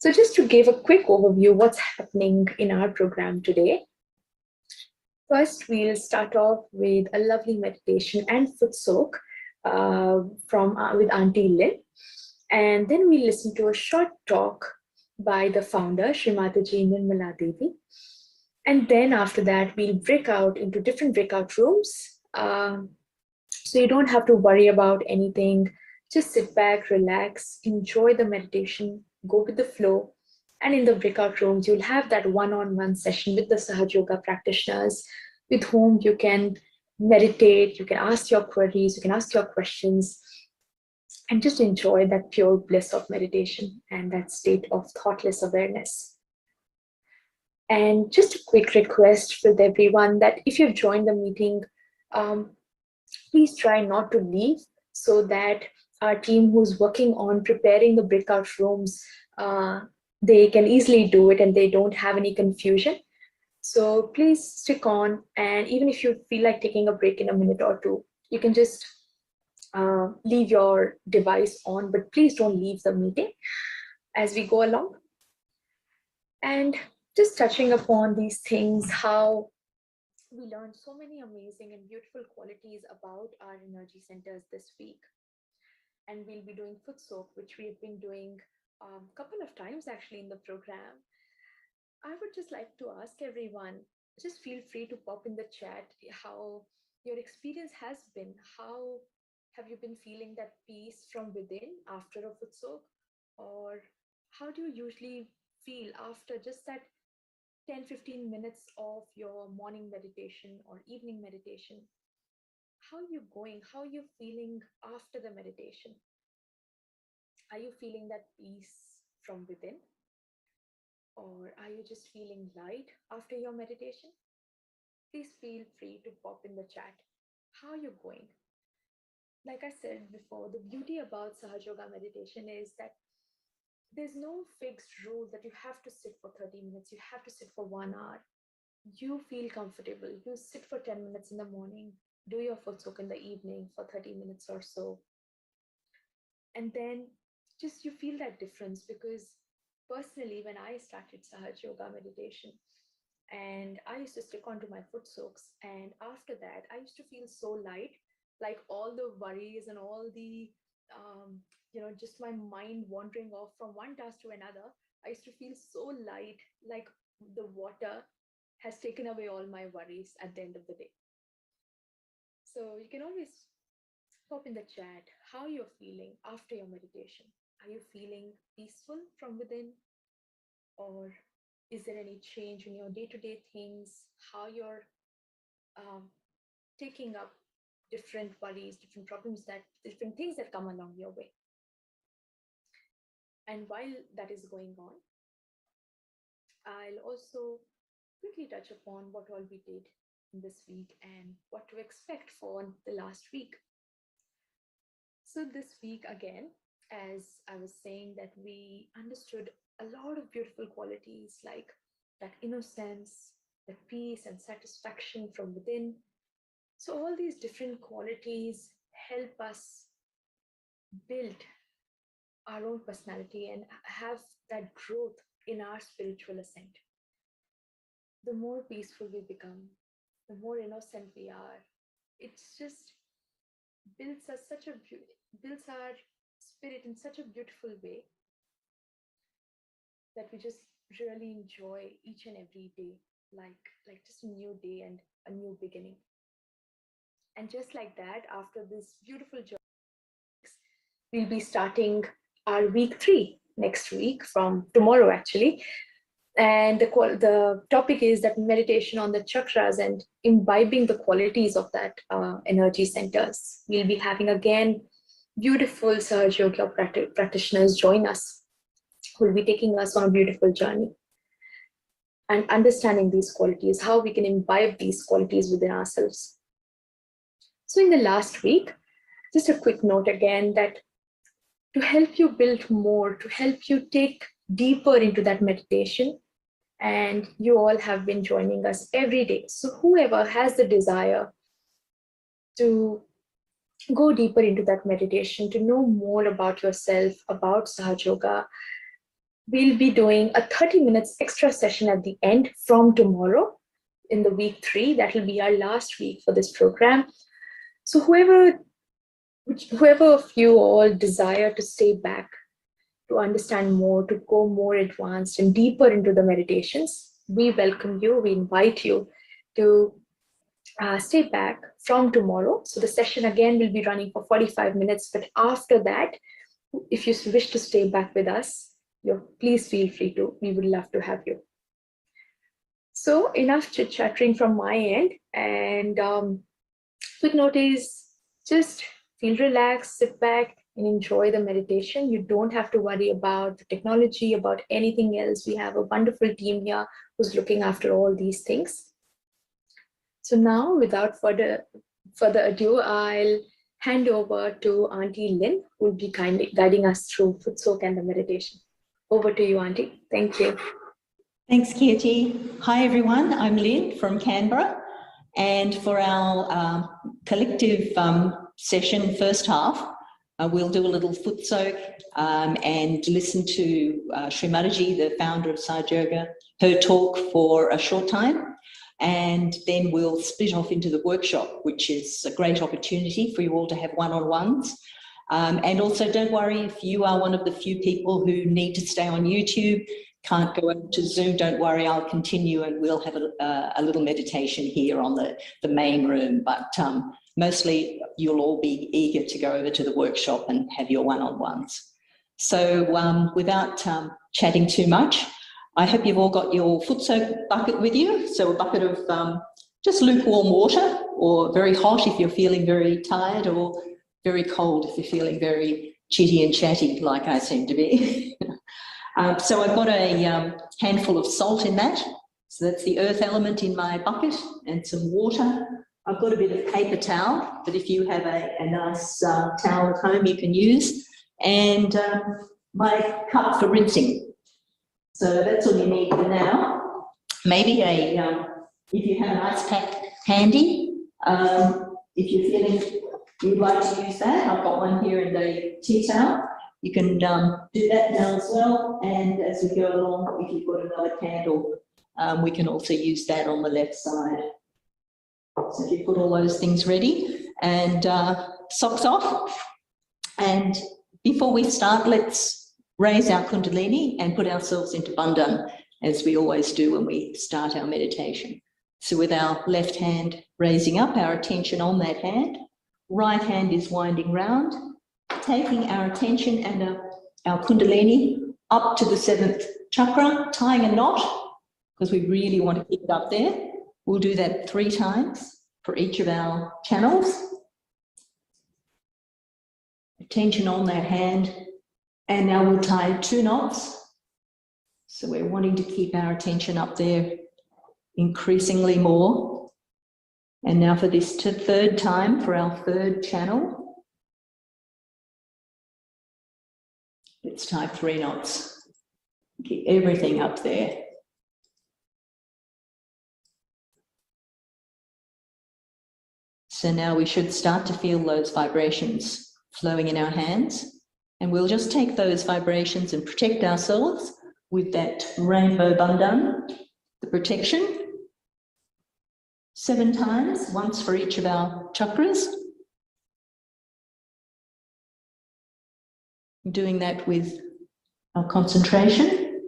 So just to give a quick overview, what's happening in our program today. First, we'll start off with a lovely meditation and foot soak with Auntie Lynn. And then we'll listen to a short talk by the founder, Shri Mataji Nirmala Devi. And then after that, we'll break out into different breakout rooms. So you don't have to worry about anything. Just sit back, relax, enjoy the meditation, go with the flow. And in the breakout rooms, you'll have that one-on-one session with the Sahaja Yoga practitioners with whom you can meditate, you can ask your queries, you can ask your questions, and just enjoy that pure bliss of meditation and that state of thoughtless awareness. And just a quick request with everyone that if you've joined the meeting, please try not to leave so that our team who's working on preparing the breakout rooms, they can easily do it and they don't have any confusion. So please stick on, and even if you feel like taking a break in a minute or two, you can just leave your device on, but please don't leave the meeting as we go along. And just touching upon these things, how we learned so many amazing and beautiful qualities about our energy centers this week. And we'll be doing foot soak, which we've been doing a couple of times actually in the program. I would just like to ask everyone, just feel free to pop in the chat how your experience has been. How have you been feeling that peace from within after a foot soak? Or how do you usually feel after just that 10-15 minutes of your morning meditation or evening meditation? How are you going? How are you feeling after the meditation? Are you feeling that peace from within? Or are you just feeling light after your meditation? Please feel free to pop in the chat. How are you going? Like I said before, the beauty about Sahaja Yoga meditation is that there's no fixed rule that you have to sit for 30 minutes, you have to sit for 1 hour. You feel comfortable. You sit for 10 minutes in the morning, do your foot soak in the evening for 30 minutes or so. And then just you feel that difference, because personally, when I started Sahaja Yoga meditation, and I used to stick onto my foot soaks, and after that, I used to feel so light, like all the worries and all the, just my mind wandering off from one task to another. I used to feel so light, like the water has taken away all my worries at the end of the day. So you can always pop in the chat how you're feeling after your meditation. Are you feeling peaceful from within? Or is there any change in your day-to-day things? How you're taking up different worries, different problems, different things that come along your way? And while that is going on, I'll also quickly touch upon what all we did in this week and what to expect for the last week. So this week, again, as I was saying, that we understood a lot of beautiful qualities like that innocence, that peace and satisfaction from within. So all these different qualities help us build our own personality and have that growth in our spiritual ascent. The more peaceful we become, the more innocent we are. It's just builds builds our spirit in such a beautiful way that we just really enjoy each and every day, like just a new day and a new beginning. And just like that, after this beautiful journey, we'll be starting our week 3 next week, from tomorrow actually. And the topic is that meditation on the chakras and imbibing the qualities of that energy centers. We'll be having again beautiful Sahaja Yoga practitioners join us, who will be taking us on a beautiful journey and understanding these qualities, how we can imbibe these qualities within ourselves. So in the last week, just a quick note again, that to help you build more, to help you take deeper into that meditation, and you all have been joining us every day. So whoever has the desire to go deeper into that meditation, to know more about yourself, about Sahaja Yoga, We'll be doing a 30 minutes extra session at the end from tomorrow in the week 3. That will be our last week for this program. So whoever of you all desire to stay back, to understand more, to go more advanced and deeper into the meditations, we welcome you. We invite you to stay back from tomorrow. So the session again will be running for 45 minutes, but after that, if you wish to stay back with us, please feel free to. We would love to have you. So enough chit-chattering from my end, and quick note is just feel relaxed, sit back and enjoy the meditation. You don't have to worry about the technology, about anything else. We have a wonderful team here who's looking after all these things. So now, without further ado, I'll hand over to Auntie Lynn, who will be kindly guiding us through foot soak and the meditation. Over to you, Auntie. Thank you. Thanks, Kirti. Hi, everyone. I'm Lynn from Canberra. And for our collective session, first half, we'll do a little foot soak and listen to Shri Mataji, the founder of Sahaja Yoga, her talk for a short time. And then we'll split off into the workshop, which is a great opportunity for you all to have one-on-ones. And also, don't worry if you are one of the few people who need to stay on YouTube, can't go over to Zoom, don't worry, I'll continue and we'll have a little meditation here on the main room. But mostly you'll all be eager to go over to the workshop and have your one-on-ones. So without chatting too much, I hope you've all got your foot soak bucket with you. So a bucket of just lukewarm water, or very hot if you're feeling very tired, or very cold if you're feeling very chitty and chatty like I seem to be. So I've got a handful of salt in that. So that's the earth element in my bucket, and some water. I've got a bit of paper towel, but if you have a nice towel at home you can use, and my cup for rinsing. So that's all you need for now. Maybe if you have an ice pack handy, if you're feeling you'd like to use that, I've got one here in the tea towel. You can do that now as well. And as we go along, if you've got another candle, we can also use that on the left side. So if you put all those things ready, and socks off. And before we start, let's raise our kundalini and put ourselves into bandhan, as we always do when we start our meditation. So with our left hand raising up, our attention on that hand, right hand is winding round, taking our attention and our kundalini up to the 7th chakra, tying a knot, because we really want to keep it up there. We'll do that 3 times for each of our channels. Attention on that hand. And now we'll tie 2 knots. So we're wanting to keep our attention up there increasingly more. And now for this 3rd time, for our 3rd channel, let's tie 3 knots. Keep everything up there. So now we should start to feel those vibrations flowing in our hands. And we'll just take those vibrations and protect ourselves with that rainbow bandhan, the protection. 7 times, once for each of our chakras. Doing that with our concentration,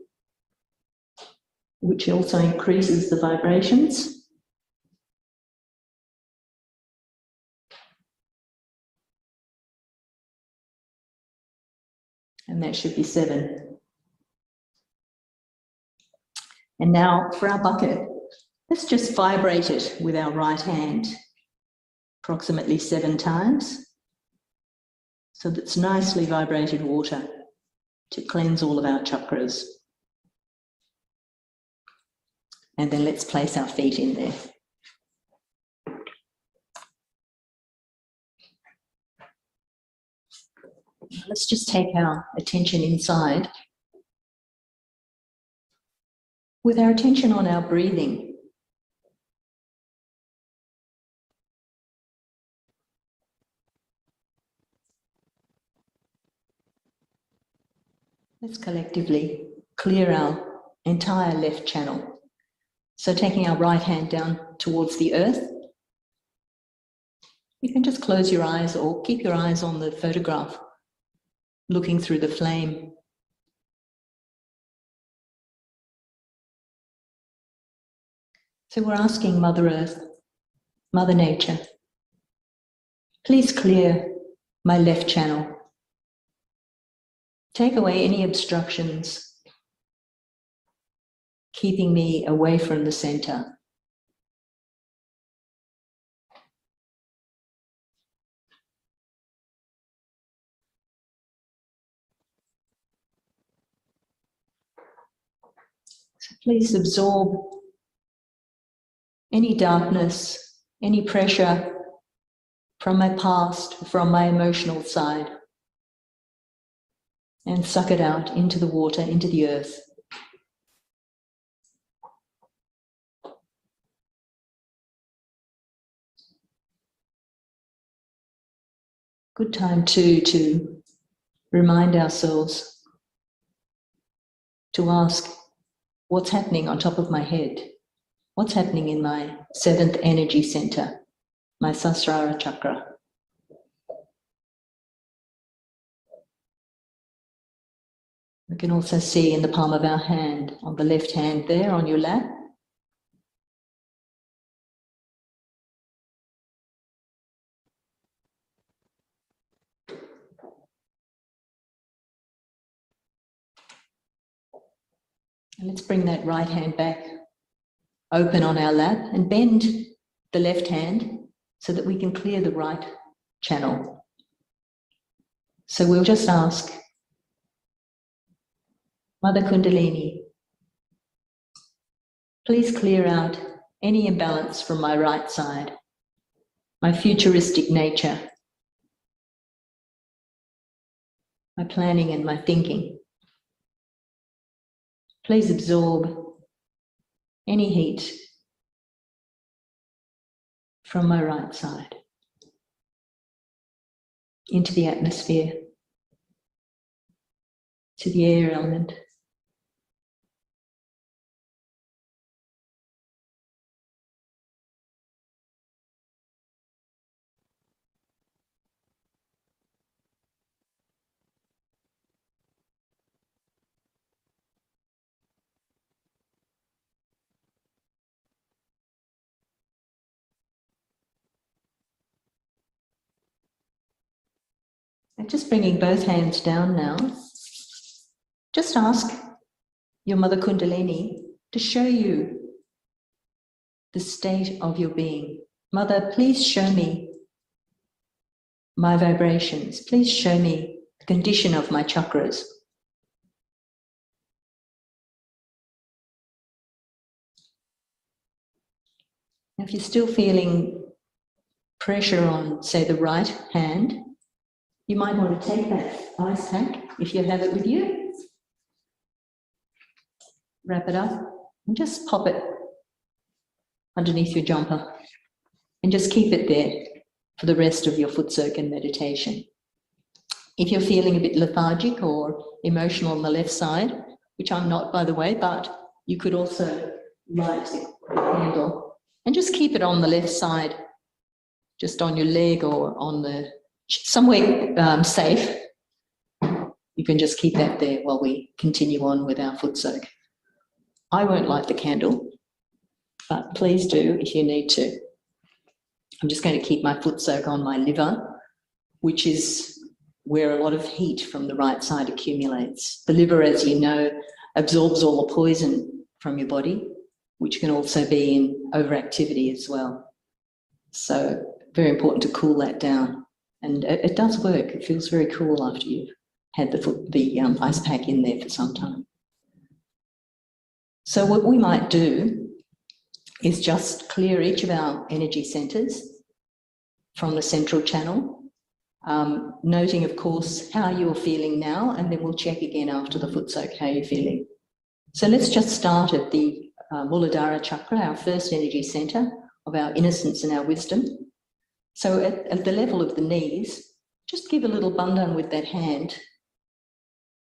which also increases the vibrations. And that should be 7. And now for our bucket, let's just vibrate it with our right hand, approximately 7 times. So that's nicely vibrated water to cleanse all of our chakras. And then let's place our feet in there. Let's just take our attention inside. With our attention on our breathing. Let's collectively clear our entire left channel. So taking our right hand down towards the earth, you can just close your eyes or keep your eyes on the photograph, looking through the flame. So we're asking Mother Earth, Mother Nature, please clear my left channel. Take away any obstructions, keeping me away from the center. So please absorb any darkness, any pressure from my past, from my emotional side, and suck it out into the water, into the earth. Good time too to remind ourselves to ask, what's happening on top of my head? What's happening in my seventh energy center, my Sahasrara chakra? We can also see in the palm of our hand, on the left hand there on your lap. And let's bring that right hand back open on our lap and bend the left hand so that we can clear the right channel. So we'll just ask, Mother Kundalini, please clear out any imbalance from my right side, my futuristic nature, my planning and my thinking. Please absorb any heat from my right side into the atmosphere, to the air element. And just bringing both hands down now, just ask your Mother Kundalini to show you the state of your being. Mother, please show me my vibrations. Please show me the condition of my chakras. If you're still feeling pressure on, say, the right hand, you might want to take that ice pack, if you have it with you, wrap it up, and just pop it underneath your jumper, and just keep it there for the rest of your foot soak and meditation. If you're feeling a bit lethargic or emotional on the left side, which I'm not, by the way, but you could also light the candle and just keep it on the left side, just on your leg or on the somewhere safe. You can just keep that there while we continue on with our foot soak. I won't light the candle, but please do if you need to. I'm just going to keep my foot soak on my liver, which is where a lot of heat from the right side accumulates. The liver, as you know, absorbs all the poison from your body, which can also be in overactivity as well. So very important to cool that down. And it does work. It feels very cool after you've had the ice pack in there for some time. So what we might do is just clear each of our energy centers from the central channel, noting, of course, how you're feeling now, and then we'll check again after the foot soak how you're feeling. So let's just start at the Muladhara chakra, our first energy center of our innocence and our wisdom. So at the level of the knees, just give a little bandhan with that hand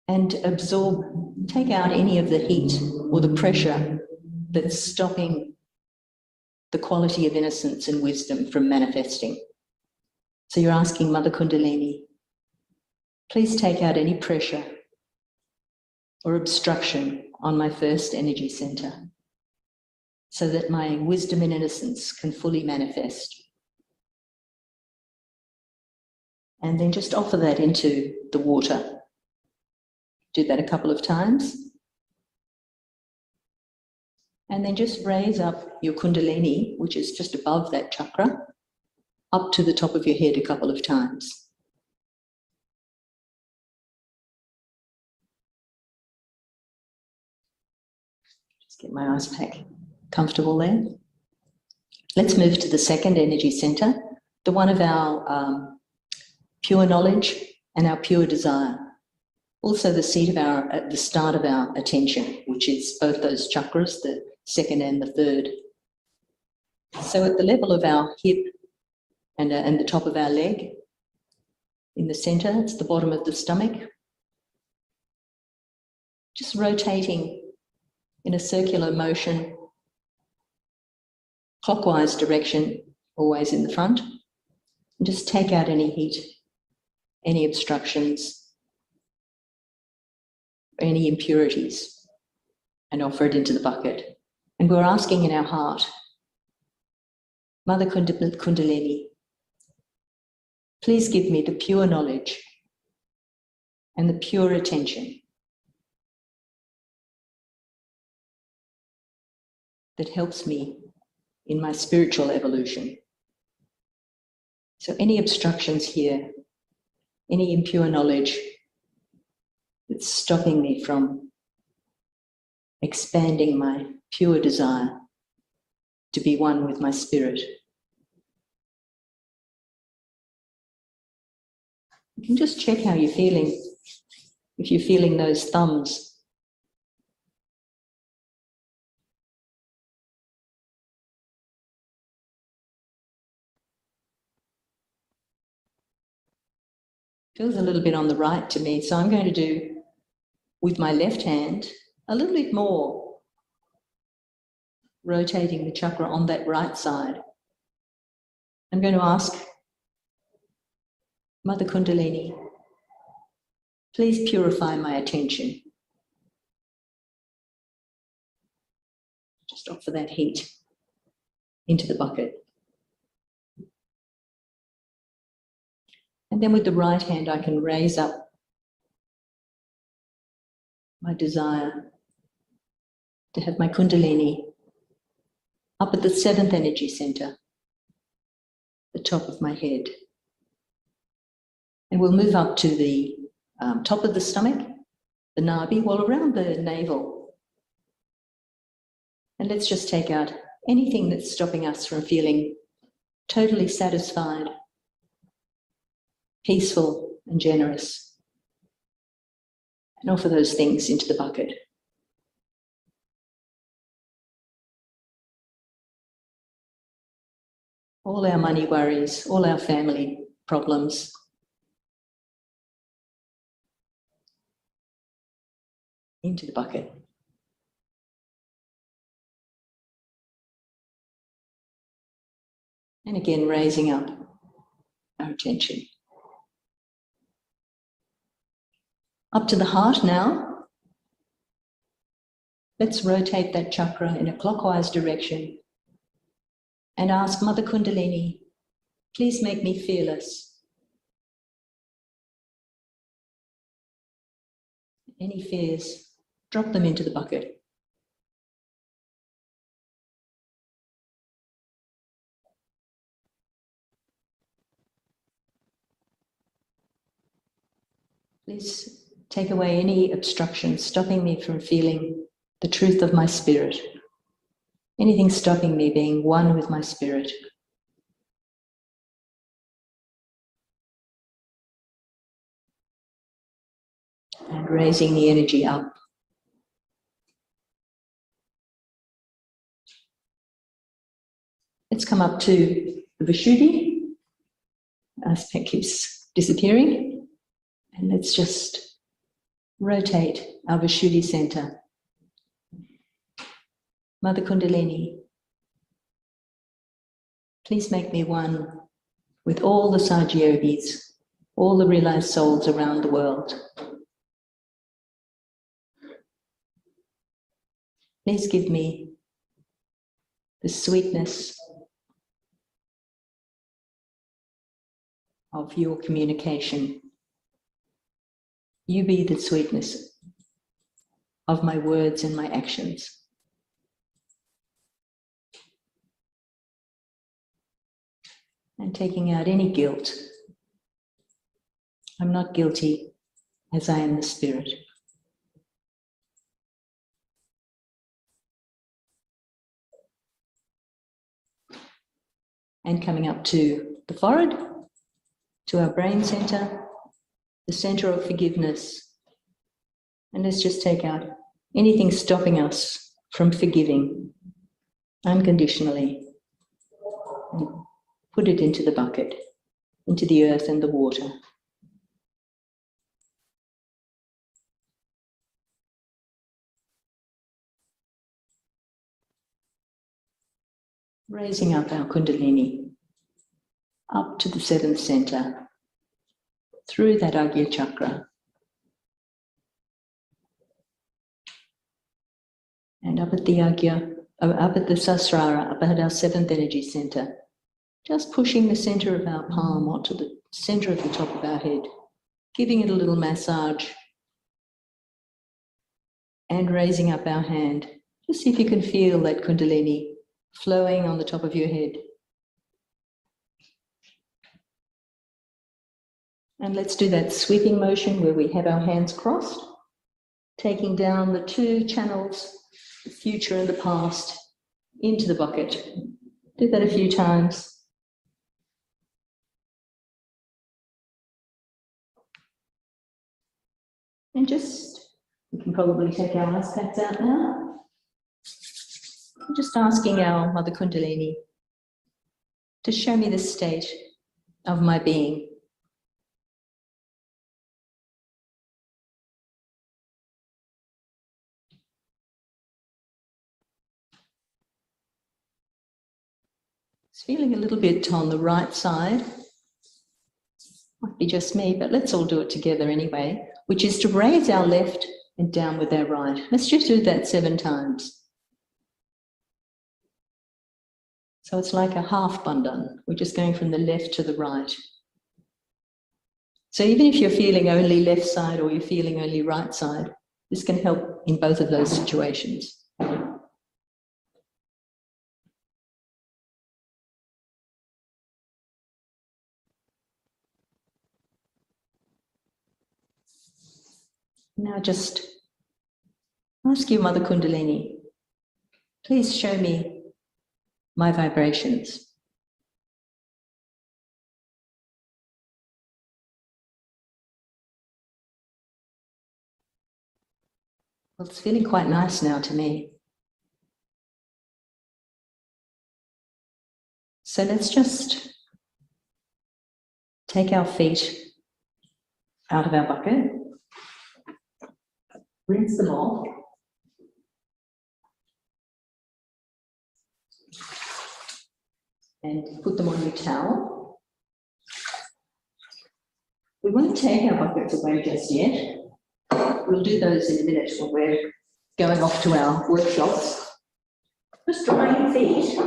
and absorb, take out any of the heat or the pressure that's stopping the quality of innocence and wisdom from manifesting. So you're asking Mother Kundalini, please take out any pressure or obstruction on my first energy center so that my wisdom and innocence can fully manifest. And then just offer that into the water. Do that a couple of times. And then just raise up your Kundalini, which is just above that chakra, up to the top of your head a couple of times. Just get my eyes back comfortable there. Let's move to the second energy center, the one of our pure knowledge and our pure desire. Also the seat of our, at the start of our attention, which is both those chakras, the second and the third. So at the level of our hip and the top of our leg, in the center, it's the bottom of the stomach. Just rotating in a circular motion, clockwise direction, always in the front. And just take out any heat, any obstructions, any impurities, and offer it into the bucket. And we're asking in our heart, Mother Kundalini, please give me the pure knowledge and the pure attention that helps me in my spiritual evolution. So any obstructions here, any impure knowledge that's stopping me from expanding my pure desire to be one with my spirit. You can just check how you're feeling. If you're feeling those thumbs. Feels a little bit on the right to me, so I'm going to do with my left hand a little bit more, rotating the chakra on that right side. I'm going to ask Mother Kundalini, please purify my attention. Just offer that heat into the bucket. And then with the right hand, I can raise up my desire to have my Kundalini up at the seventh energy center, the top of my head. And we'll move up to the top of the stomach, the nabi, well, around the navel. And let's just take out anything that's stopping us from feeling totally satisfied, peaceful and generous. And offer those things into the bucket. All our money worries, all our family problems. Into the bucket. And again, raising up our attention. Up to the heart now. Let's rotate that chakra in a clockwise direction and ask Mother Kundalini, please make me fearless. Any fears, drop them into the bucket. Please take away any obstruction stopping me from feeling the truth of my spirit. Anything stopping me being one with my spirit. And raising the energy up. Let's come up to the Vishuddhi. Aspect keeps disappearing. And let's just rotate our Vishuddhi center. Mother Kundalini, please make me one with all the Sahaja Yogis, all the realized souls around the world. Please give me the sweetness of your communication. You be the sweetness of my words and my actions. And taking out any guilt. I'm not guilty as I am the Spirit. And coming up to the forehead, to our brain center, the center of forgiveness. And let's just take out anything stopping us from forgiving unconditionally. And put it into the bucket, into the earth and the water. Raising up our Kundalini, up to the seventh center, through that Agya chakra. And up at the Agya, up at the Sasrara, up at our seventh energy center. Just pushing the center of our palm onto the center of the top of our head, giving it a little massage and raising up our hand. Just see if you can feel that Kundalini flowing on the top of your head. And let's do that sweeping motion where we have our hands crossed, taking down the two channels, the future and the past, into the bucket. Do that a few times. And we can probably take our ice packs out now. I'm just asking our Mother Kundalini to show me the state of my being. It's feeling a little bit on the right side. Might be just me, but let's all do it together anyway, which is to raise our left and down with our right. Let's just do that 7 times. So it's like a half bandhan. We're just going from the left to the right. So even if you're feeling only left side or you're feeling only right side, this can help in both of those situations. Now just ask you, Mother Kundalini, please show me my vibrations. Well, it's feeling quite nice now to me. So let's just take our feet out of our bucket, rinse them off, and put them on your towel. We won't take our buckets away just yet. We'll do those in a minute when we're going off to our workshops. Just dry your feet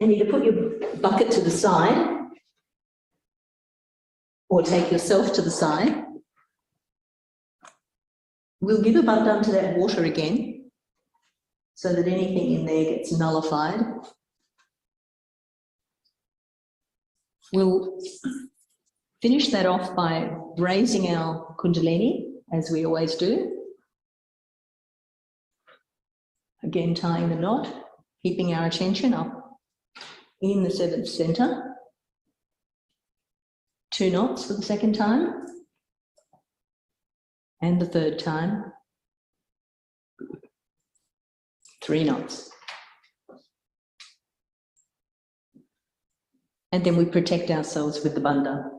and either put your bucket to the side or take yourself to the side. We'll give a bandhan to that water again so that anything in there gets nullified. We'll finish that off by raising our Kundalini, as we always do. Again, tying the knot, keeping our attention up in the 7th center. 2 knots for the 2nd time. And the 3rd time. 3 knots. And then we protect ourselves with the bandhan.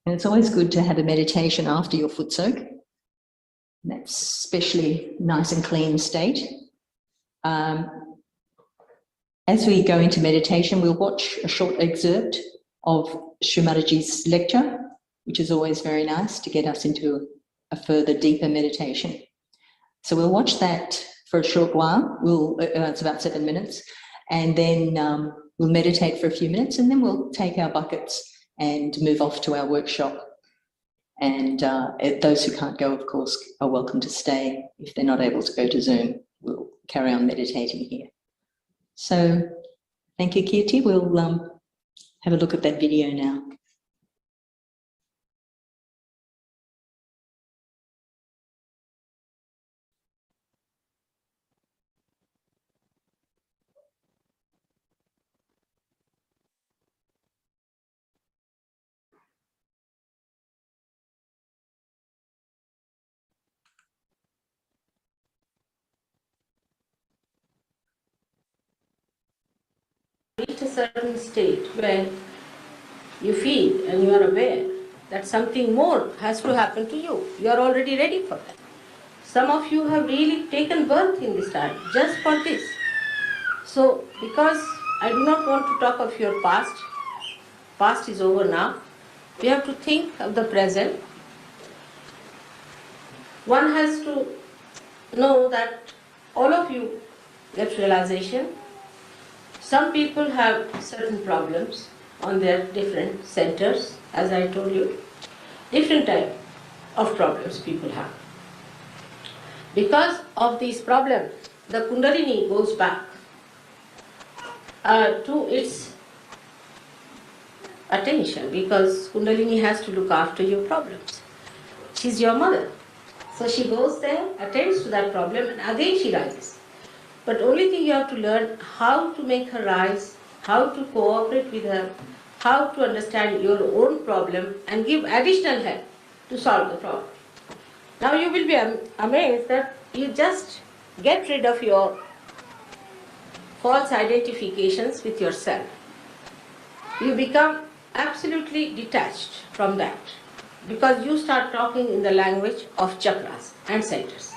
And it's always good to have a meditation after your foot soak. That's especially nice and clean state. As we go into meditation, we'll watch a short excerpt of Shri Mataji's lecture, which is always very nice to get us into a further, deeper meditation. So we'll watch that for a short while. It's about 7 minutes, and then we'll meditate for a few minutes, and then we'll take our buckets and move off to our workshop. And those who can't go, of course, are welcome to stay. If they're not able to go to Zoom, we'll carry on meditating here. So thank you, Kirti. We'll have a look at that video now. Reach a certain state where you feel and you are aware that something more has to happen to you. You are already ready for that. Some of you have really taken birth in this time just for this. So, because I do not want to talk of your past is over now, we have to think of the present. One has to know that all of you get realization. Some people have certain problems on their different centers, as I told you. Different type of problems people have. Because of these problems, the Kundalini goes back to its attention, because Kundalini has to look after your problems. She's your mother. So she goes there, attends to that problem, and again she rises. But only thing you have to learn how to make her rise, how to cooperate with her, how to understand your own problem and give additional help to solve the problem. Now you will be amazed that you just get rid of your false identifications with yourself. You become absolutely detached from that, because you start talking in the language of chakras and centers.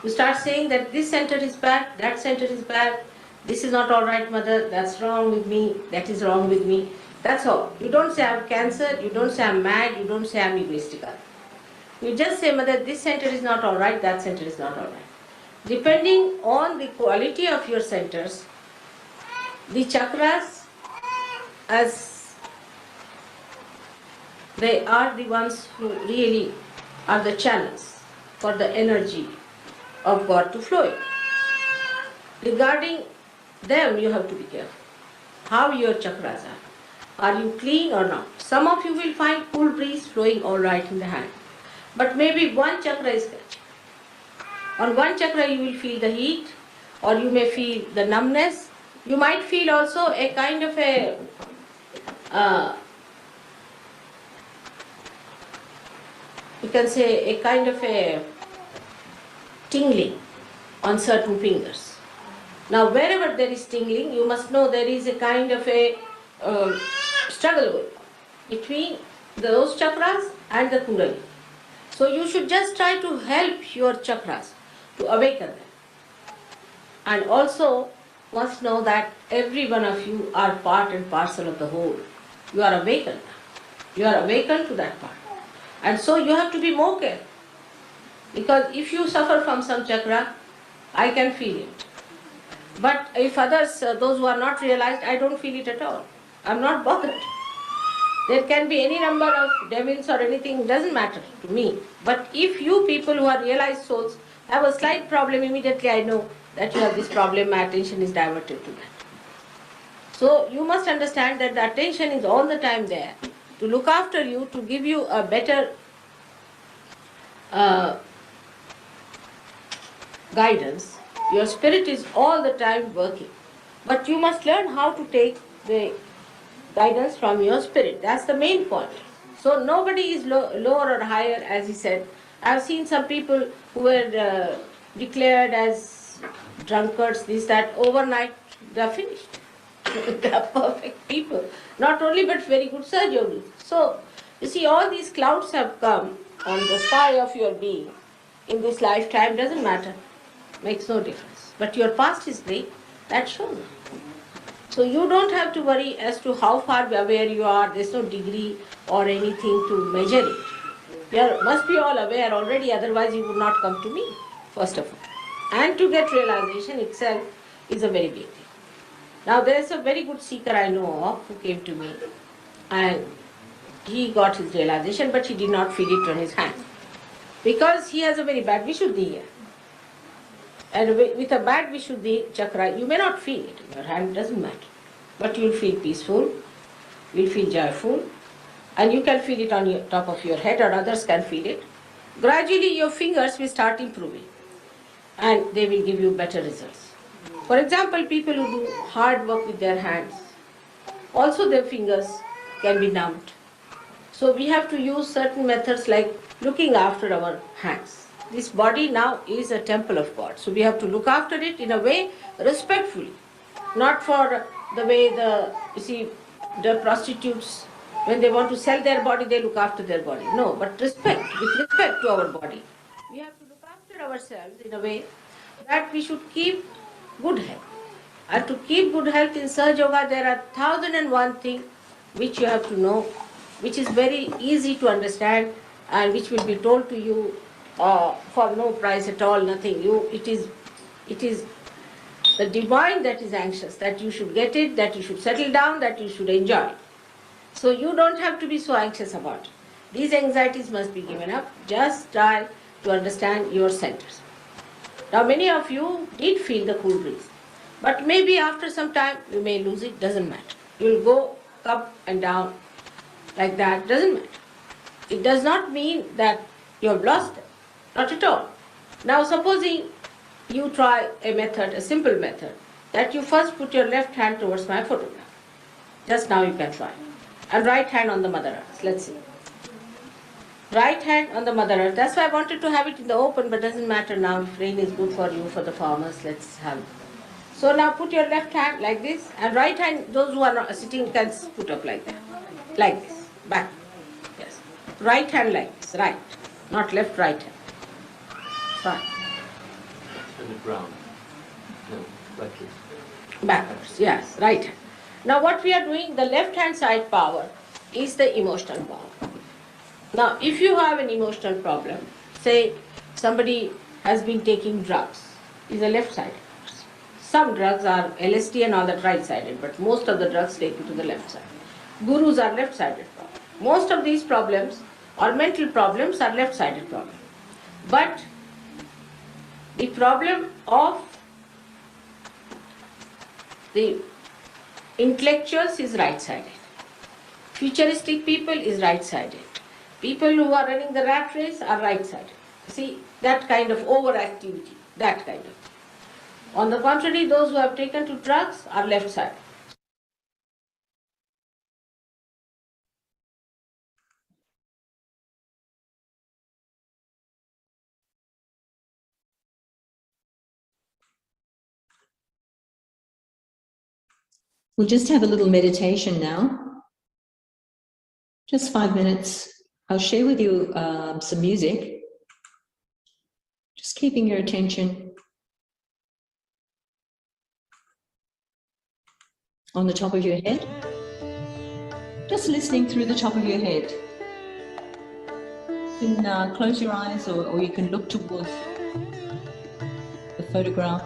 You start saying that this center is bad, that center is bad, this is not all right, mother, that's wrong with me, that is wrong with me. That's all. You don't say I'm cancer, you don't say I'm mad, you don't say I'm egoistical. You just say, mother, this center is not all right, that center is not all right. Depending on the quality of your centers, the chakras, as they are the ones who really are the channels for the energy of God to flow in. Regarding them, you have to be careful. How your chakras are. Are you clean or not? Some of you will find cool breeze flowing all right in the hand. But maybe one chakra is catching. On one chakra you will feel the heat, or you may feel the numbness. You might feel also a kind of a you can say a kind of a tingling on certain fingers. Now wherever there is tingling, you must know there is a kind of a struggle going on between those chakras and the Kundalini. So you should just try to help your chakras to awaken them. And also must know that every one of you are part and parcel of the whole. You are awakened now. You are awakened to that part. And so you have to be more careful. Because if you suffer from some chakra, I can feel it. But if others, those who are not realized, I don't feel it at all. I'm not bothered. There can be any number of devils or anything, doesn't matter to me. But if you people who are realized souls have a slight problem, immediately I know that you have this problem, my attention is diverted to that. So you must understand that the attention is all the time there to look after you, to give you a better guidance. Your spirit is all the time working. But you must learn how to take the guidance from your spirit. That's the main point. So nobody is lower or higher, as he said. I've seen some people who were declared as drunkards, this, that, overnight they are finished. They are perfect people. Not only but very good surgeons. So You see, all these clouds have come on the sky of your being in this lifetime, doesn't matter, makes no difference. But your past history, that shows. So you don't have to worry as to how far aware you are. There's no degree or anything to measure it. You must be all aware already, otherwise you would not come to me, first of all. And to get realization itself is a very big thing. Now there is a very good seeker I know of who came to me, and he got his realization, but he did not feel it on his hand. Because he has a very bad Vishuddhi here. And with a bad Vishuddhi chakra, you may not feel it in your hand, doesn't matter. But you'll feel peaceful, you'll feel joyful, and you can feel it on your top of your head, or others can feel it. Gradually your fingers will start improving, and they will give you better results. For example, people who do hard work with their hands, also their fingers can be numbed. So we have to use certain methods like looking after our hands. This body now is a temple of God. So we have to look after it in a way respectfully. Not for the way the prostitutes, when they want to sell their body, they look after their body. No, but with respect to our body. We have to look after ourselves in a way that we should keep good health. And to keep good health in Sahaja Yoga, there are 1001 things which you have to know, which is very easy to understand and which will be told to you for no price at all, nothing. It is the divine that is anxious, that you should get it, that you should settle down, that you should enjoy it. So you don't have to be so anxious about it. These anxieties must be given up. Just try to understand your centers. Now many of you did feel the cool breeze, but maybe after some time you may lose it, doesn't matter. You will go up and down like that, doesn't matter. It does not mean that you have lost it, not at all. Now supposing you try a method, a simple method, that you first put your left hand towards my photograph. Just now you can try. And right hand on the Mother Earth. Let's see. Right hand on the Mother Earth. That's why I wanted to have it in the open, but doesn't matter now. If rain is good for you, for the farmers, let's have it. So now put your left hand like this, and right hand, those who are not sitting can put up like that. Like this. Back. Yes. Right hand like this. Right. Not left, right hand. Fine. On the ground. No, like this. Backwards, yes, right hand. Now what we are doing, the left hand side power is the emotional power. Now if you have an emotional problem, say somebody has been taking drugs, is a left-sided person. Some drugs are LSD and all that right-sided, but most of the drugs taken to the left side. Gurus are left-sided problems. Most of these problems or mental problems are left-sided problems. But the problem of the intellectuals is right-sided. Futuristic people is right-sided. People who are running the rat race are right-sided. See, that kind of overactivity, that kind of. On the contrary, those who have taken to drugs are left-sided. We'll just have a little meditation now. Just 5 minutes. I'll share with you some music. Just keeping your attention on the top of your head. Just listening through the top of your head. You can close your eyes or you can look towards the photograph.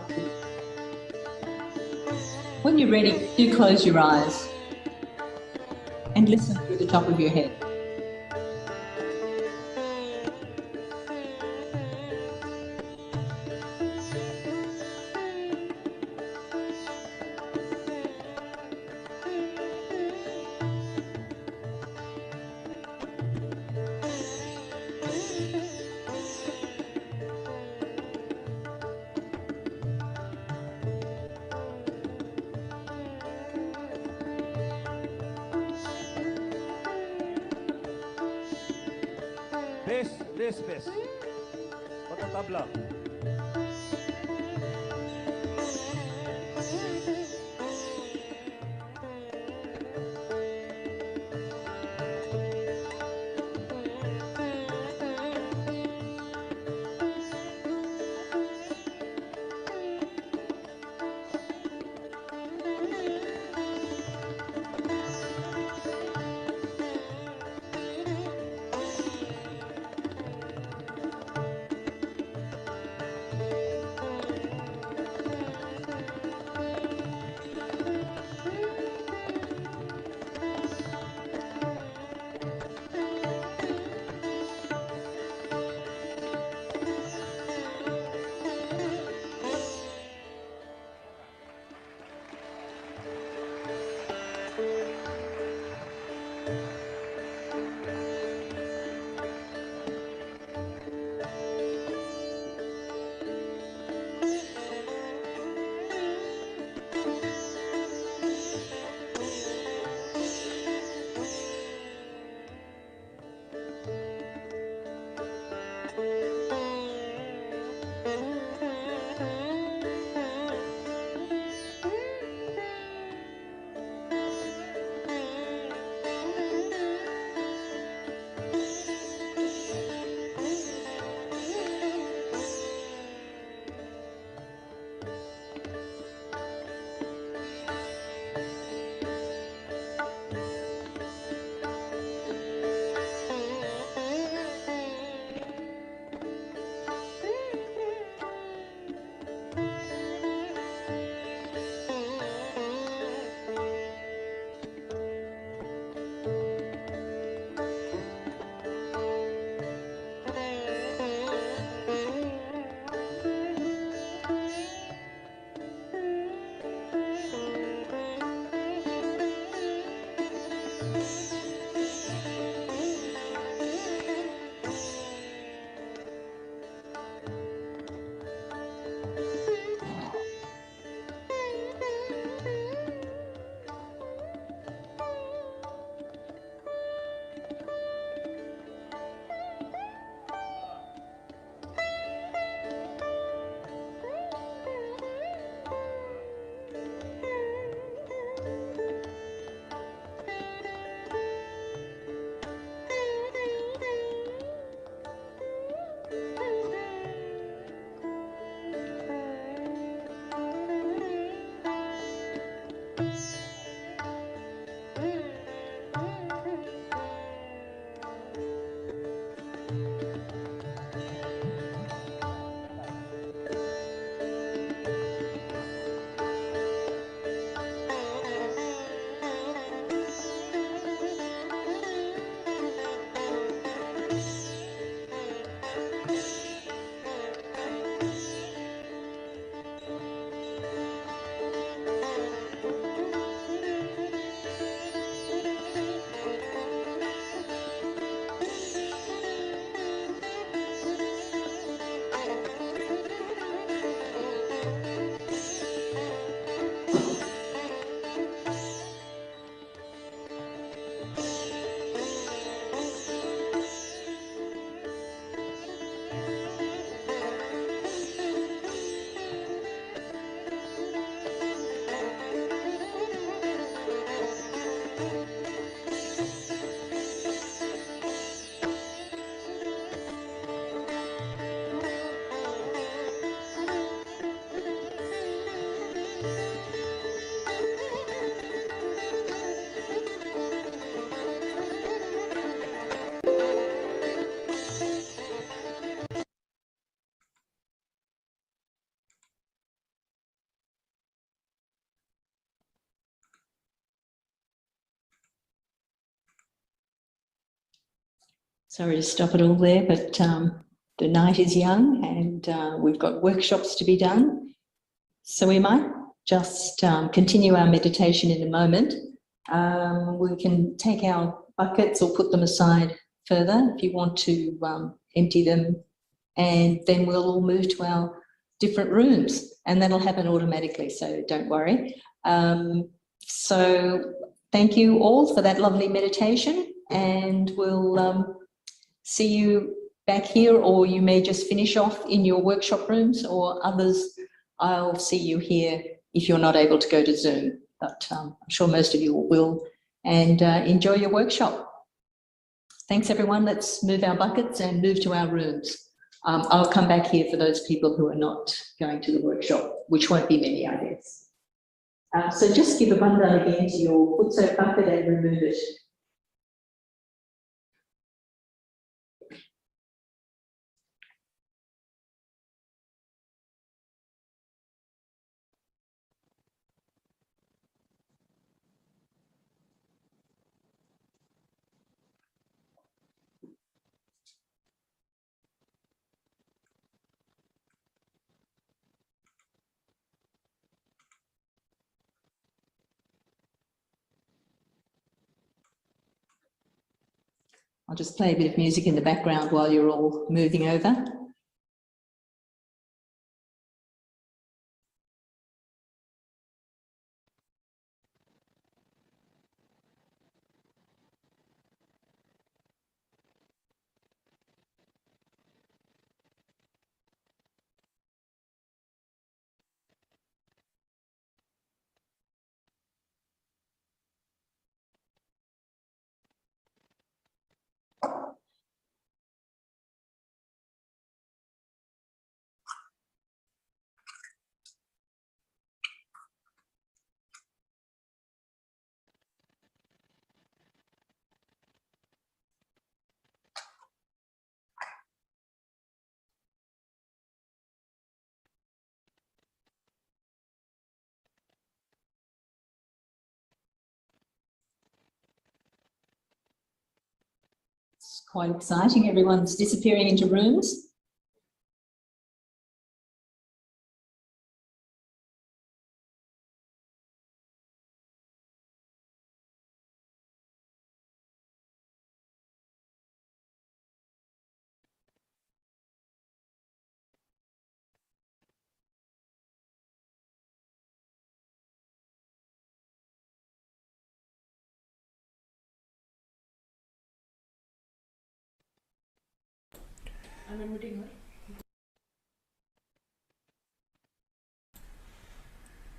When you're ready, do close your eyes and listen through the top of your head. Bass. Pata tabla. Sorry to stop it all there, but the night is young and we've got workshops to be done. So we might just continue our meditation in a moment. We can take our buckets or put them aside further if you want to empty them, and then we'll all move to our different rooms, and that'll happen automatically, so don't worry. So thank you all for that lovely meditation, and we'll see you back here, or you may just finish off in your workshop rooms, or others, I'll see you here if you're not able to go to Zoom, but I'm sure most of you will, and enjoy your workshop. Thanks everyone. Let's move our buckets and move to our rooms. I'll come back here for those people who are not going to the workshop, which won't be many, I guess. So just give a bandhan again to your foot soap bucket and remove it. I'll just play a bit of music in the background while you're all moving over. It's quite exciting. Everyone's disappearing into rooms.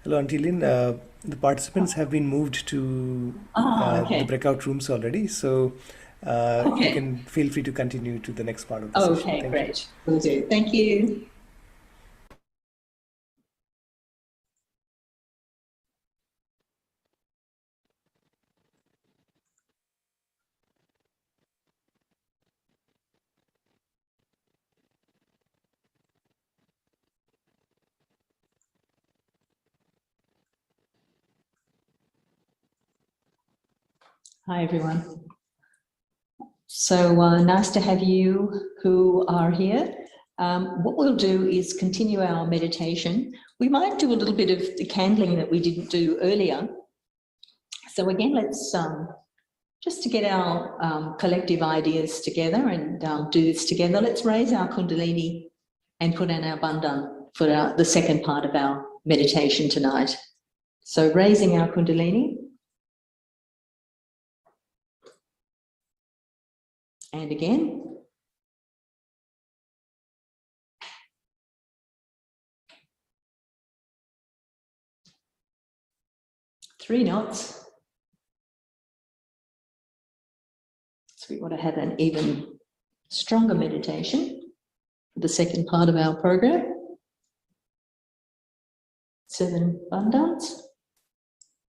Hello, Auntie Lynn. The participants have been moved to Okay. the breakout rooms already, so you can feel free to continue to the next part of the session. Okay, Thank great. Will do. Thank you. Hi, everyone. So nice to have you who are here. What we'll do is continue our meditation. We might do a little bit of the candling that we didn't do earlier. So again, let's just to get our collective ideas together and do this together, let's raise our Kundalini and put in our bandhan for the second part of our meditation tonight. So raising our Kundalini. And again. 3 knots. So we want to have an even stronger meditation for the second part of our program. 7 bandhans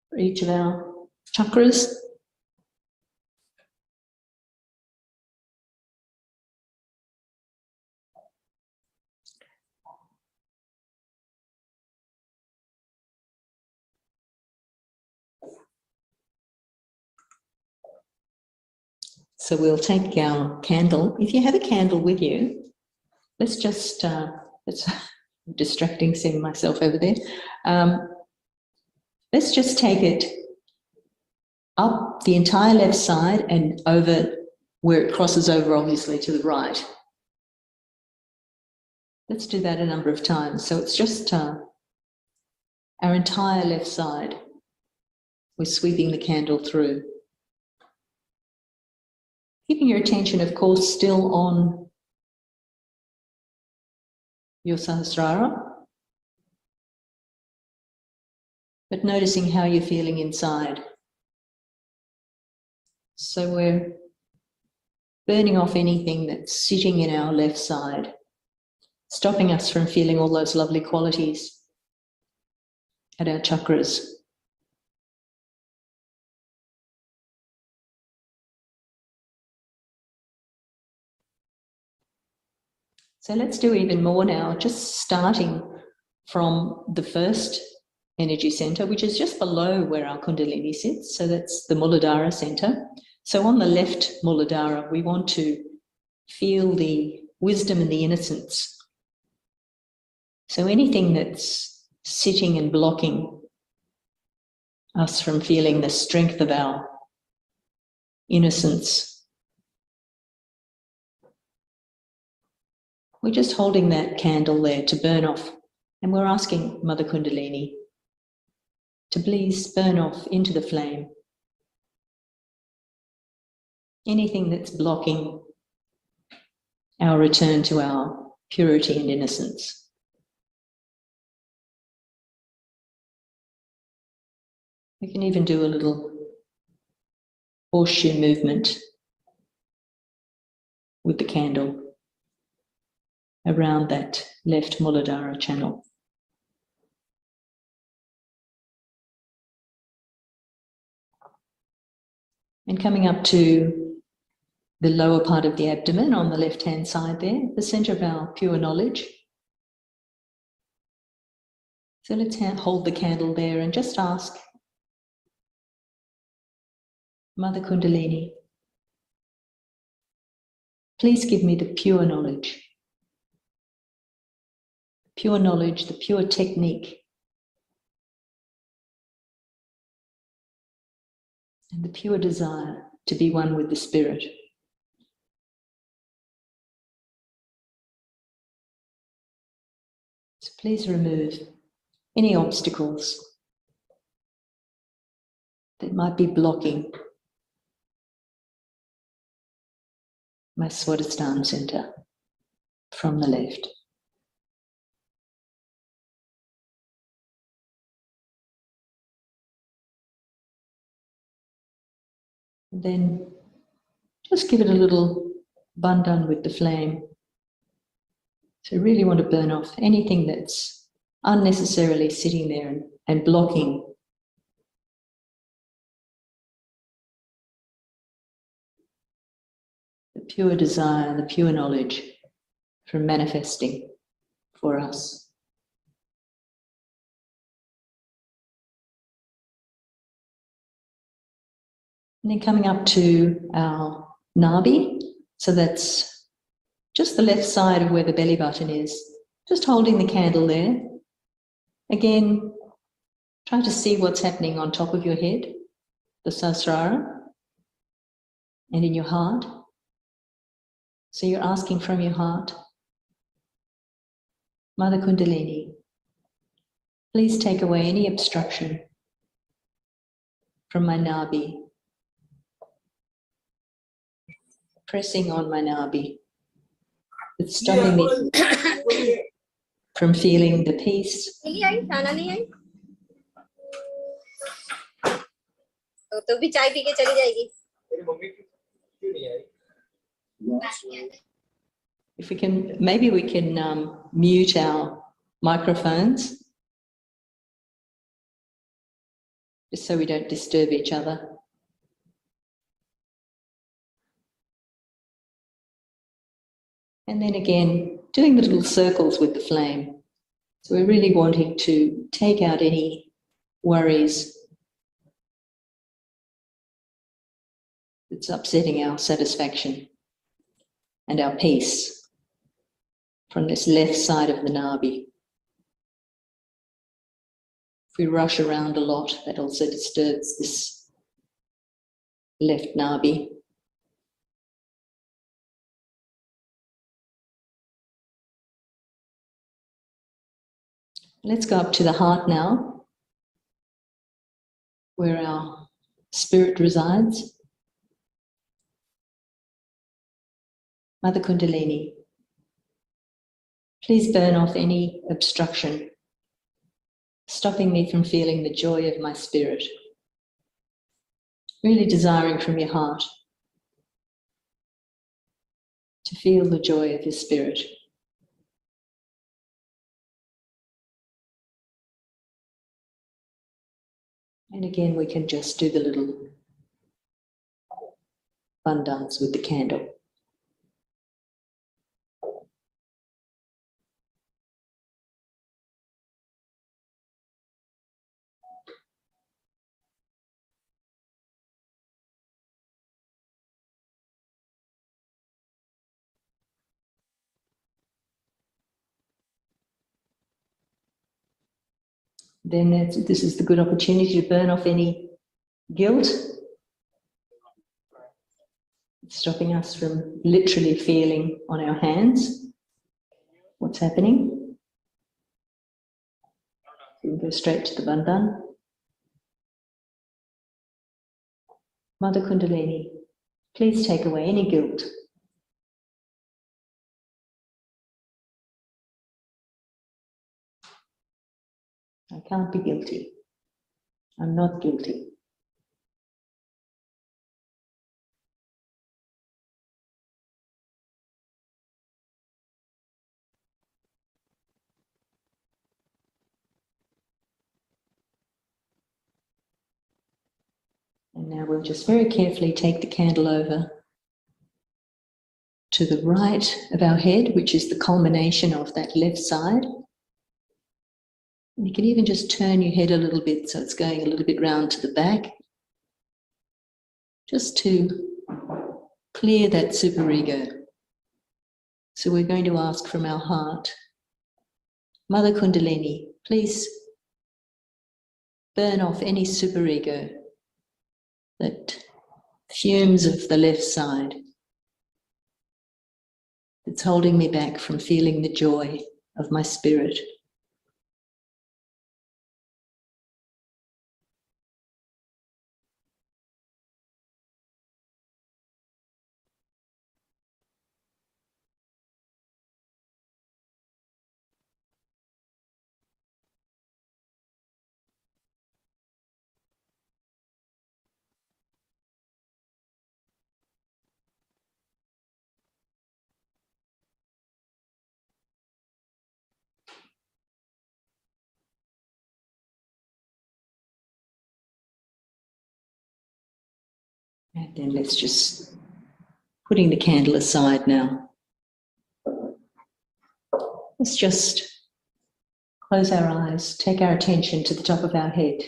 for each of our chakras. So we'll take our candle. If you have a candle with you, let's just, it's distracting seeing myself over there. Let's just take it up the entire left side and over where it crosses over, obviously, to the right. Let's do that a number of times. So it's just our entire left side. We're sweeping the candle through. Keeping your attention, of course, still on your Sahasrara, but noticing how you're feeling inside. So we're burning off anything that's sitting in our left side, stopping us from feeling all those lovely qualities at our chakras. So let's do even more now, just starting from the first energy center, which is just below where our Kundalini sits. So that's the Muladhara center. So on the left Muladhara, we want to feel the wisdom and the innocence. So anything that's sitting and blocking us from feeling the strength of our innocence, we're just holding that candle there to burn off. And we're asking Mother Kundalini to please burn off into the flame anything that's blocking our return to our purity and innocence. We can even do a little horseshoe movement with the candle around that left Muladhara channel. And coming up to the lower part of the abdomen on the left-hand side there, the center of our pure knowledge. So let's hold the candle there and just ask Mother Kundalini, please give me the pure knowledge, the pure technique, and the pure desire to be one with the Spirit. So please remove any obstacles that might be blocking my Swadhisthana center from the left. And then just give it a little bandhan with the flame. So really want to burn off anything that's unnecessarily sitting there and blocking the pure desire, the pure knowledge from manifesting for us. And then coming up to our nabi, so that's just the left side of where the belly button is, just holding the candle there. Again, try to see what's happening on top of your head, the Sahasrara, and in your heart. So you're asking from your heart, Mother Kundalini, please take away any obstruction from my nabi, pressing on my nabi. It's stopping me from feeling the peace. तो भी चाय P के चली जाएगी. If we can, maybe we can mute our microphones just so we don't disturb each other. And then again, doing the little circles with the flame. So we're really wanting to take out any worries, that's upsetting our satisfaction and our peace from this left side of the nabi. If we rush around a lot, that also disturbs this left nabi. Let's go up to the heart now, where our spirit resides. Mother Kundalini, please burn off any obstruction, stopping me from feeling the joy of my spirit. Really desiring from your heart to feel the joy of your spirit. And again, we can just do the little fun dance with the candle. Then this is the good opportunity to burn off any guilt, stopping us from literally feeling on our hands what's happening. We can go straight to the bandhan. Mother Kundalini, please take away any guilt. I can't be guilty. I'm not guilty. And now we'll just very carefully take the candle over to the right of our head, which is the culmination of that left side. You can even just turn your head a little bit so it's going a little bit round to the back, just to clear that superego. So we're going to ask from our heart, Mother Kundalini, please burn off any superego that fumes of the left side that's holding me back from feeling the joy of my spirit. And then let's just putting the candle aside now. Let's just close our eyes, take our attention to the top of our head,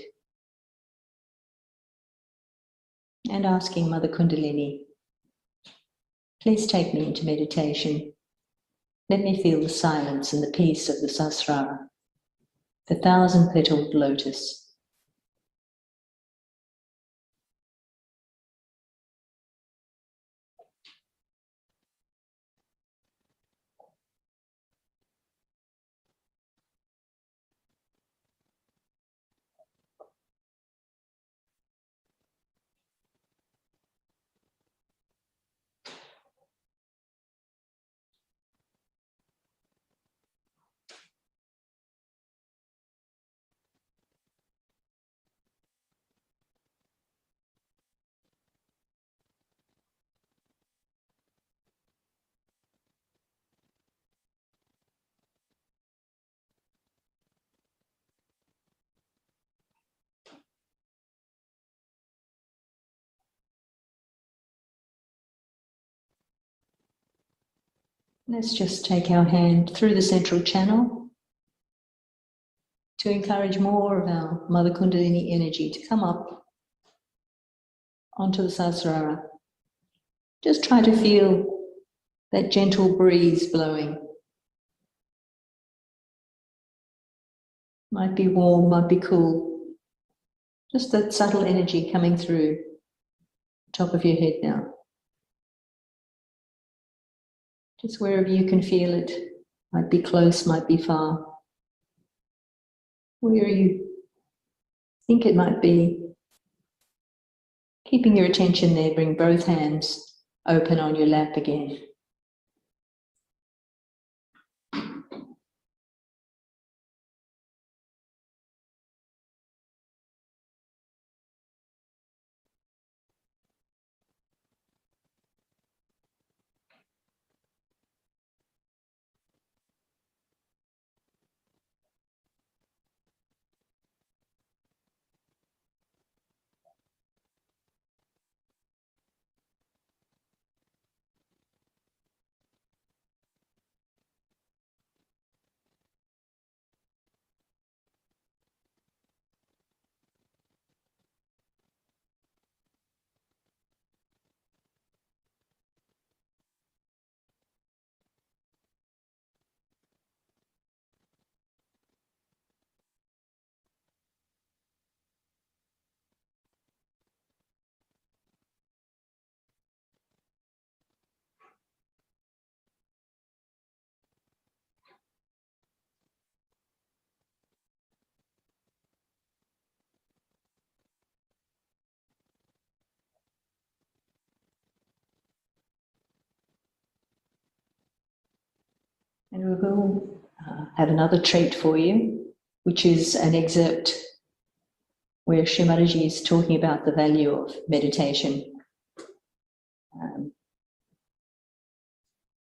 and asking Mother Kundalini, please take me into meditation. Let me feel the silence and the peace of the Sahasrara, the 1,000-petaled lotus. Let's just take our hand through the central channel to encourage more of our Mother Kundalini energy to come up onto the Sahasrara, Just try to feel that gentle breeze blowing. Might be warm, might be cool. Just that subtle energy coming through the top of your head now. Just wherever you can feel it. Might be close, might be far. Where you think it might be. Keeping your attention there, bring both hands open on your lap again. And we will have another treat for you, which is an excerpt where Shri Mataji is talking about the value of meditation.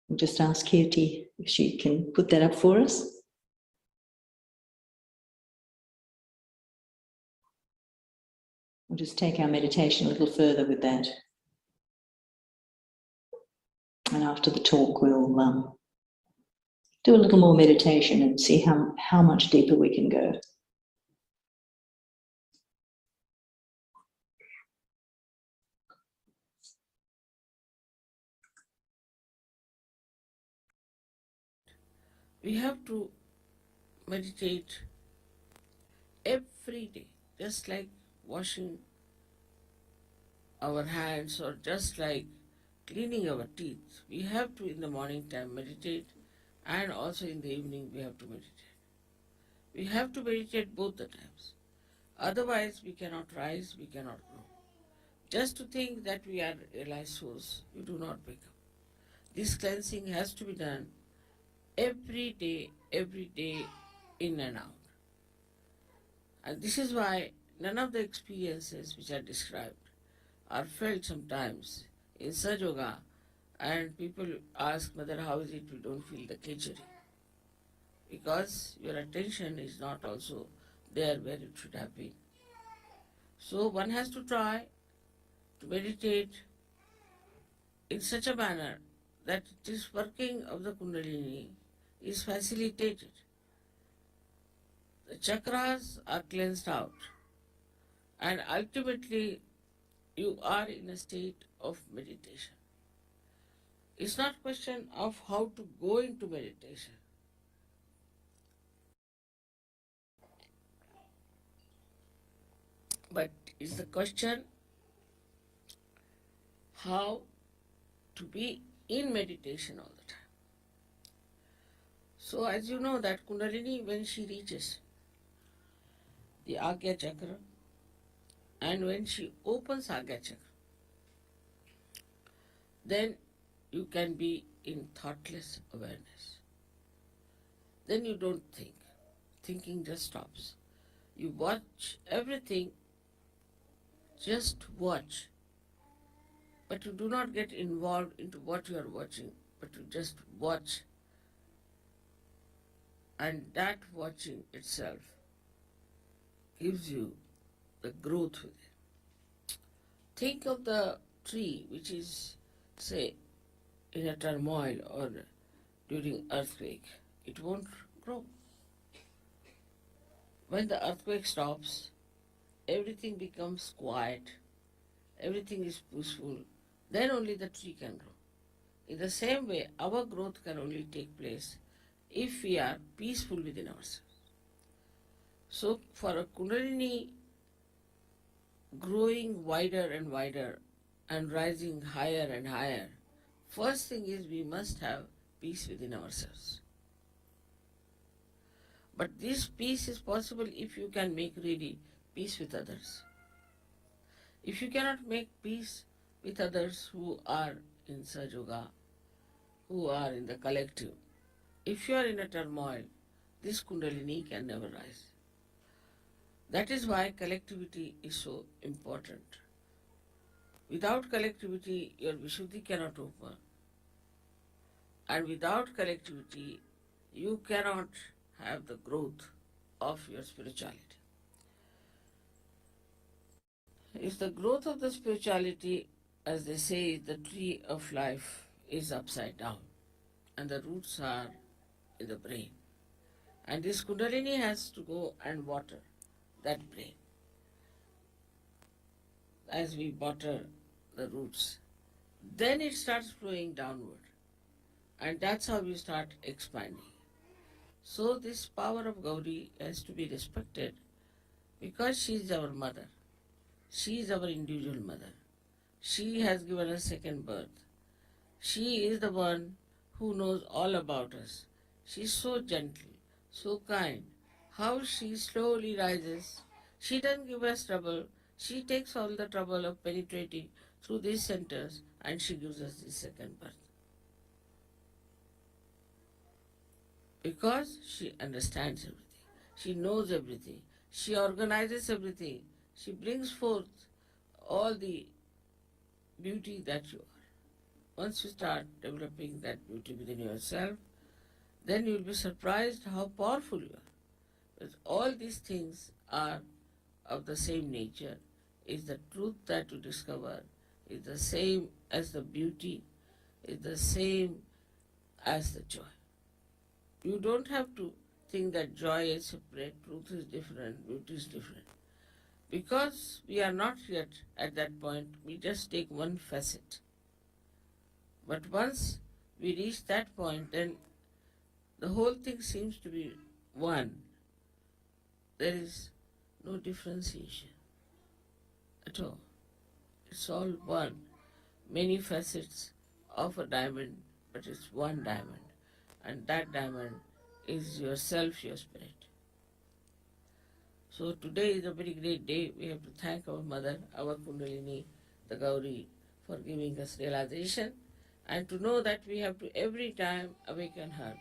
We'll just ask Kirti if she can put that up for us. We'll just take our meditation a little further with that. And after the talk, we'll do a little more meditation and see how much deeper we can go. We have to meditate every day, just like washing our hands or just like cleaning our teeth. We have to, in the morning time, meditate, and also in the evening we have to meditate. We have to meditate both the times. Otherwise we cannot rise, we cannot grow. Just to think that we are realized souls, you do not wake up. This cleansing has to be done every day, in and out. And this is why none of the experiences which are described are felt sometimes in Sahaja Yoga, and people ask, Mother, how is it we don't feel the khichdi? Because your attention is not also there where it should have been. So one has to try to meditate in such a manner that this working of the Kundalini is facilitated. The chakras are cleansed out, and ultimately you are in a state of meditation. It's not a question of how to go into meditation, but it's the question how to be in meditation all the time. So as you know that Kundalini, when she reaches the Agya Chakra and when she opens Agya Chakra, then you can be in thoughtless awareness. Then you don't think. Thinking just stops. You watch everything, just watch. But you do not get involved into what you are watching, but you just watch. And that watching itself gives you the growth with it. Think of the tree which is, say, in a turmoil or during earthquake. It won't grow. When the earthquake stops, everything becomes quiet, everything is peaceful, then only the tree can grow. In the same way, our growth can only take place if we are peaceful within ourselves. So, for a Kundalini growing wider and wider and rising higher and higher, first thing is we must have peace within ourselves. But this peace is possible if you can make really peace with others. If you cannot make peace with others who are in Sahaja Yoga, who are in the collective, if you are in a turmoil, this Kundalini can never rise. That is why collectivity is so important. Without collectivity, your Vishuddhi cannot open. And without collectivity, you cannot have the growth of your spirituality. If the growth of the spirituality, as they say, the tree of life is upside down and the roots are in the brain. And this Kundalini has to go and water that brain as we water the roots. Then it starts flowing downward. And that's how we start expanding. So this power of Gauri has to be respected because she is our mother. She is our individual mother. She has given us second birth. She is the one who knows all about us. She is so gentle, so kind. How she slowly rises. She doesn't give us trouble. She takes all the trouble of penetrating through these centers and she gives us the second birth. Because she understands everything. She knows everything. She organizes everything. She brings forth all the beauty that you are. Once you start developing that beauty within yourself, then you will be surprised how powerful you are. Because all these things are of the same nature. Is the truth that you discover, is the same as the beauty, is the same as the joy. You don't have to think that joy is separate, truth is different, beauty is different. Because we are not yet at that point, we just take one facet. But once we reach that point, then the whole thing seems to be one. There is no differentiation at all. It's all one. Many facets of a diamond, but it's one diamond. And that diamond is yourself, your spirit. So today is a very great day. We have to thank our mother, our Kundalini, the Gauri, for giving us realization and to know that we have to every time awaken her.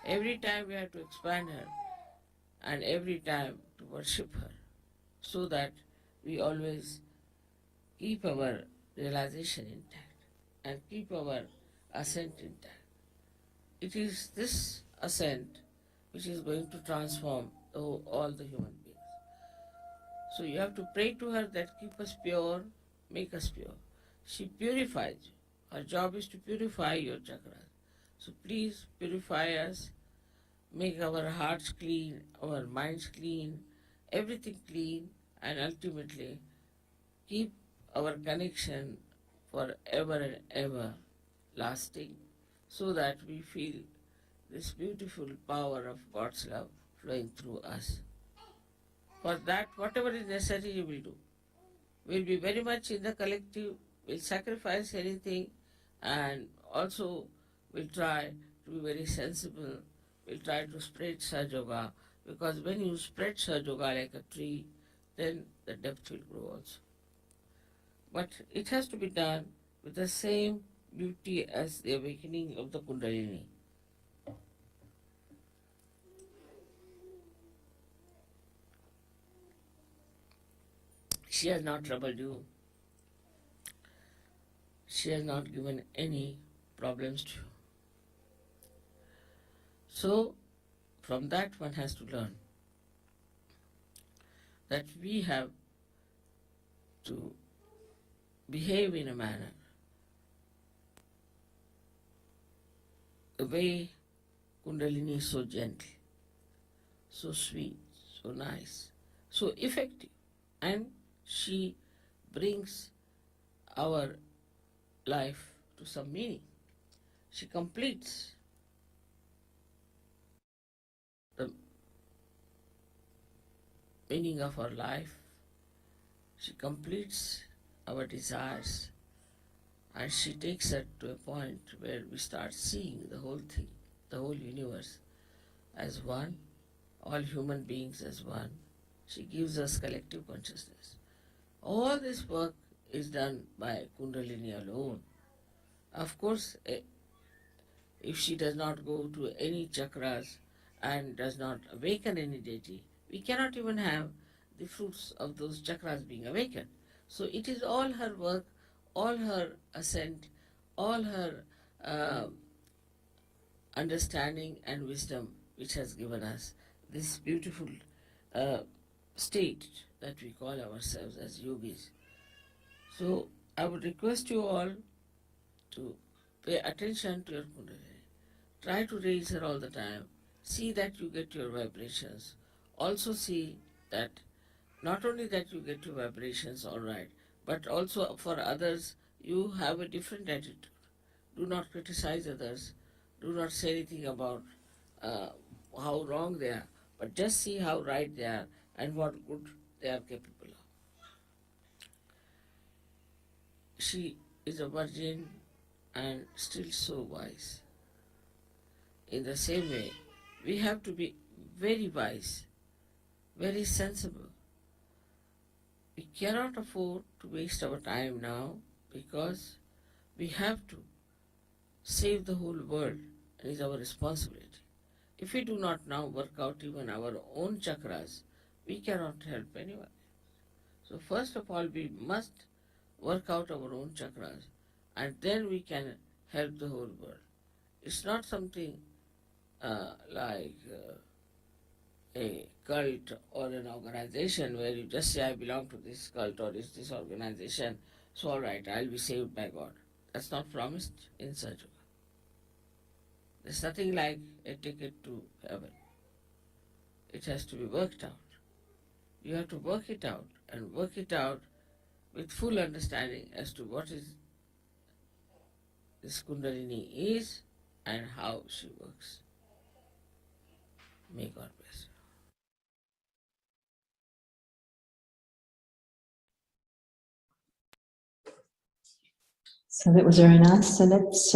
Every time we have to expand her and every time to worship her so that we always keep our realization intact and keep our ascent intact. It is this ascent which is going to transform all the human beings. So you have to pray to her that keep us pure, make us pure. She purifies you. Her job is to purify your chakras. So please purify us, make our hearts clean, our minds clean, everything clean, and ultimately keep our connection forever and ever lasting, so that we feel this beautiful power of God's love flowing through us. For that, whatever is necessary, we will do. We'll be very much in the collective, we'll sacrifice anything, and also we'll try to be very sensible, we'll try to spread Sahaja Yoga, because when you spread Sahaja Yoga like a tree, then the depth will grow also. But it has to be done with the same beauty as the awakening of the Kundalini. She has not troubled you. She has not given any problems to you. So, from that one has to learn that we have to behave in a manner, the way Kundalini is so gentle, so sweet, so nice, so effective, and she brings our life to some meaning. She completes the meaning of our life. She completes our desires, and she takes us to a point where we start seeing the whole thing, the whole universe as one, all human beings as one. She gives us collective consciousness. All this work is done by Kundalini alone. Of course, if she does not go to any chakras and does not awaken any deity, we cannot even have the fruits of those chakras being awakened. So it is all her work, all her ascent, all her understanding and wisdom which has given us this beautiful state that we call ourselves as yogis. So I would request you all to pay attention to your Kundalini. Try to raise her all the time. See that you get your vibrations. Also see that not only that you get your vibrations all right, but also for others you have a different attitude. Do not criticize others. Do not say anything about how wrong they are, but just see how right they are and what good they are capable of. She is a virgin and still so wise. In the same way, we have to be very wise, very sensible. We cannot afford to waste our time now because we have to save the whole world, and it is our responsibility. If we do not now work out even our own chakras, we cannot help anyone. So first of all, we must work out our own chakras, and then we can help the whole world. It's not something like a cult or an organization where you just say, I belong to this cult or this organization, so all right, I'll be saved by God. That's not promised in Sahaja Yoga. There's nothing like a ticket to heaven. It has to be worked out. You have to work it out, and work it out with full understanding as to what is this Kundalini is and how she works. May God bless you. So that was very nice. So let's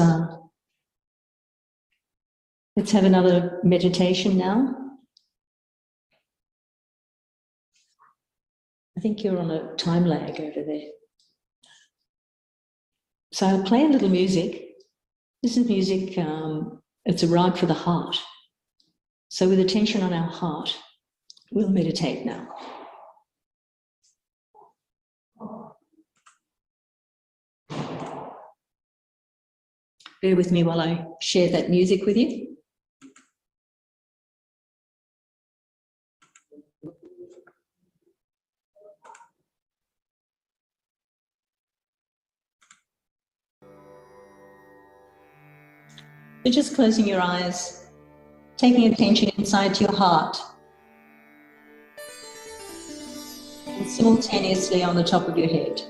have another meditation now. I think you're on a time lag over there. So I'll play a little music. This is music, it's a ride for the heart. So with attention on our heart, we'll meditate now. Bear with me while I share that music with you. So just closing your eyes, taking attention inside to your heart, and simultaneously on the top of your head.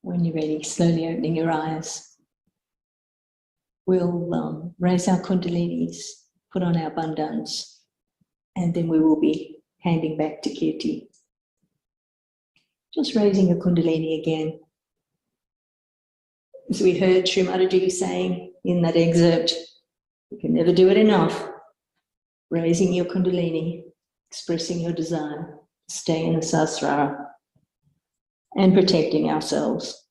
When you're ready, slowly opening your eyes. We'll raise our kundalinis, put on our bandhans, and then we will be handing back to Kirti. Just raising your kundalini again. As we heard Shri Mataji saying in that excerpt, you can never do it enough. Raising your kundalini, expressing your desire, stay in the sahasrara, and protecting ourselves.